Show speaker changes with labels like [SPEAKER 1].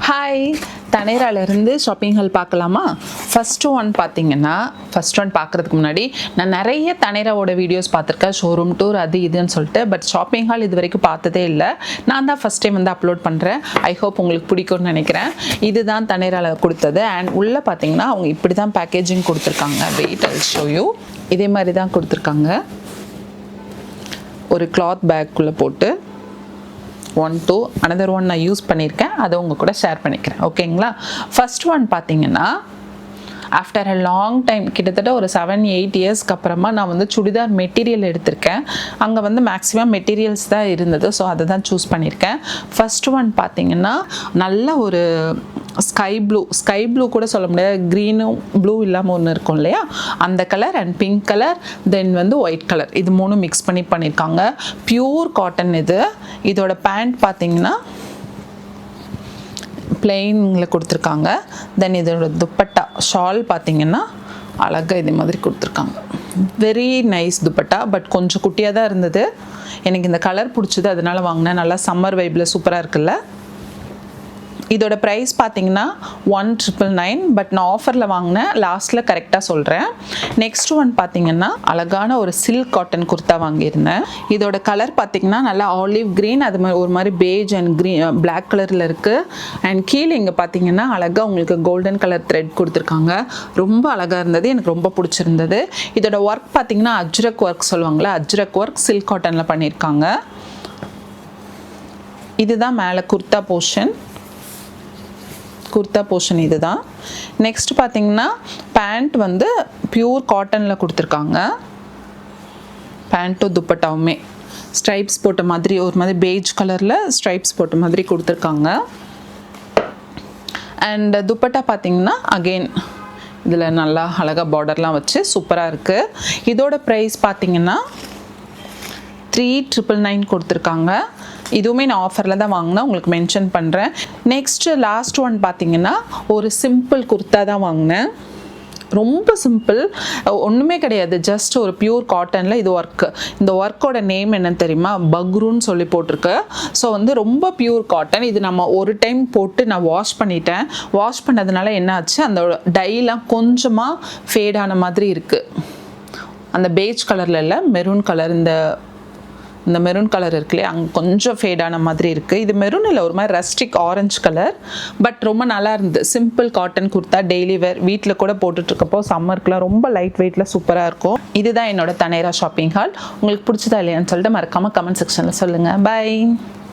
[SPEAKER 1] Hi, தனேராலேருந்து shopping hall பார்க்கலாமா? First one பார்க்குறதுக்கு முன்னாடி நான் நிறைய தனேராவோட வீடியோஸ் பார்த்துருக்கேன், ஷோரூம் டூர் அது இதுன்னு சொல்லிட்டு. பட் ஷாப்பிங் ஹால் இது வரைக்கும் பார்த்ததே இல்லை. நான் தான் ஃபஸ்ட் டைம் வந்து அப்லோட் பண்ணுறேன். ஐ ஹோப் உங்களுக்கு பிடிக்கும்னு நினைக்கிறேன். இதுதான் தனேராவில் கொடுத்தது. அண்ட் உள்ளே பார்த்தீங்கன்னா அவங்க இப்படி தான் பேக்கேஜிங் கொடுத்துருக்காங்க. Wait I show you. இதே மாதிரி தான் கொடுத்துருக்காங்க. ஒரு கிளாத் பேக்குள்ளே போட்டு 1 2 another one நான் யூஸ் பண்ணியிருக்கேன், அதை உங்கள் கூட ஷேர் பண்ணிக்கிறேன். ஓகேங்களா? ஃபர்ஸ்ட் ஒன் பார்த்தீங்கன்னா ஆஃப்டர் அ லாங் டைம், கிட்டத்தட்ட ஒரு 7-8 இயர்ஸ்க்கு அப்புறமா நான் வந்து சுடிதார் மெட்டீரியல் எடுத்திருக்கேன். அங்கே வந்து மேக்ஸிமம் மெட்டீரியல்ஸ் தான் இருந்தது, ஸோ அதை தான் சூஸ் பண்ணியிருக்கேன். ஃபர்ஸ்ட் ஒன் பார்த்தீங்கன்னா நல்ல ஒரு ஸ்கை ப்ளூ கூட சொல்ல முடியாது, க்ரீனும் ப்ளூ இல்லாமல் ஒன்று இருக்கும் இல்லையா, அந்த கலர் அண்ட் பிங்க் கலர், தென் வந்து ஒயிட் கலர், இது மூணும் மிக்ஸ் பண்ணியிருக்காங்க. பியூர் காட்டன் இது. இதோட பேண்ட் பார்த்தீங்கன்னா பிளெயினில் கொடுத்துருக்காங்க. தென் இதோட துப்பட்டா ஷால் பார்த்தீங்கன்னா அழகாக இதே மாதிரி கொடுத்துருக்காங்க. Very nice dupatta. பட் கொஞ்சம் குட்டியாக தான் இருந்தது. எனக்கு இந்த கலர் பிடிச்சது, அதனால வாங்கினேன். நல்லா சம்மர் வைப்பில் சூப்பராக இருக்குல்ல. இதோட ப்ரைஸ் பார்த்தீங்கன்னா 1999. பட் நான் ஆஃபரில் வாங்கினேன், லாஸ்ட்டில் கரெக்டாக சொல்கிறேன். நெக்ஸ்ட் ஒன் பார்த்தீங்கன்னா அழகான ஒரு சில்க் காட்டன் குர்த்தா வாங்கியிருந்தேன். இதோட கலர் பார்த்தீங்கன்னா நல்லா ஆலிவ் க்ரீன், அது மாதிரி ஒரு மாதிரி பேஜ் அண்ட் க்ரீன் பிளாக் கலரில் இருக்குது. அண்ட் கீழே இங்கே பார்த்தீங்கன்னா அழகாக உங்களுக்கு கோல்டன் கலர் த்ரெட் கொடுத்துருக்காங்க. ரொம்ப அழகாக இருந்தது, எனக்கு ரொம்ப பிடிச்சிருந்தது. இதோட ஒர்க் பார்த்தீங்கன்னா அஜ்ரக் ஒர்க் சொல்லுவாங்களே, அஜ்ரக் ஒர்க் சில்க் காட்டனில் பண்ணியிருக்காங்க. இதுதான் மேலே குர்த்தா போர்ஷன் இதுதான். நெக்ஸ்ட் பார்த்தீங்கன்னா பேண்ட் வந்து பியூர் காட்டனில் கொடுத்துருக்காங்க. பேண்ட்டும் துப்பட்டாவுமே ஸ்ட்ரைப்ஸ் போட்ட மாதிரி, ஒரு மாதிரி பேஜ் கலரில் ஸ்ட்ரைப்ஸ் போட்ட மாதிரி கொடுத்துருக்காங்க. அண்ட் துப்பட்டா பார்த்தீங்கன்னா அகெயின் இதில் நல்லா அழகாக பார்டர்லாம் வச்சு சூப்பராக இருக்குது. இதோட ப்ரைஸ் பார்த்தீங்கன்னா 3999 கொடுத்துருக்காங்க. இதுவுமே நான் ஆஃபரில் தான் வாங்கினேன், உங்களுக்கு மென்ஷன் பண்ணுறேன். நெக்ஸ்ட்டு லாஸ்ட் ஒன் பார்த்தீங்கன்னா ஒரு சிம்பிள் குர்த்தா தான் வாங்கினேன். ரொம்ப சிம்பிள், ஒன்றுமே கிடையாது, ஜஸ்ட் ஒரு பியூர் காட்டனில் இது ஒர்க்கு. இந்த ஒர்க்கோட நேம் என்னன்னு தெரியுமா? பக்ரூன்னு சொல்லி போட்டிருக்கு. ஸோ வந்து ரொம்ப பியூர் காட்டன். இது நம்ம ஒரு டைம் போட்டு நான் வாஷ் பண்ணிட்டேன். வாஷ் பண்ணதுனால என்ன ஆச்சு, அந்த டைலாம் கொஞ்சமாக ஃபேடான மாதிரி இருக்குது. அந்த பேஜ் கலரில் இல்லை, மெரூன் கலர், இந்த மெரூன் கலர் இருக்குல்லையே, அங்கே கொஞ்சம் ஃபேடான மாதிரி இருக்குது. இது மெரூன் இல்லை, ஒரு மாதிரி ரஸ்டிக் ஆரஞ்சு கலர். பட் ரொம்ப நல்லா இருந்தது. சிம்பிள் காட்டன் குர்த்தா, டெய்லி வேர், வீட்டில் கூட போட்டுட்ருக்கப்போ சம்மருக்குலாம் ரொம்ப லைட் வெயிட்டில் சூப்பராக இருக்கும். இதுதான் என்னோட தனேரா ஷாப்பிங் ஹால். உங்களுக்கு பிடிச்சதா இல்லையான்னு சொல்லிட்டு மறக்காமல் கமெண்ட் செக்ஷனில் சொல்லுங்கள். பை.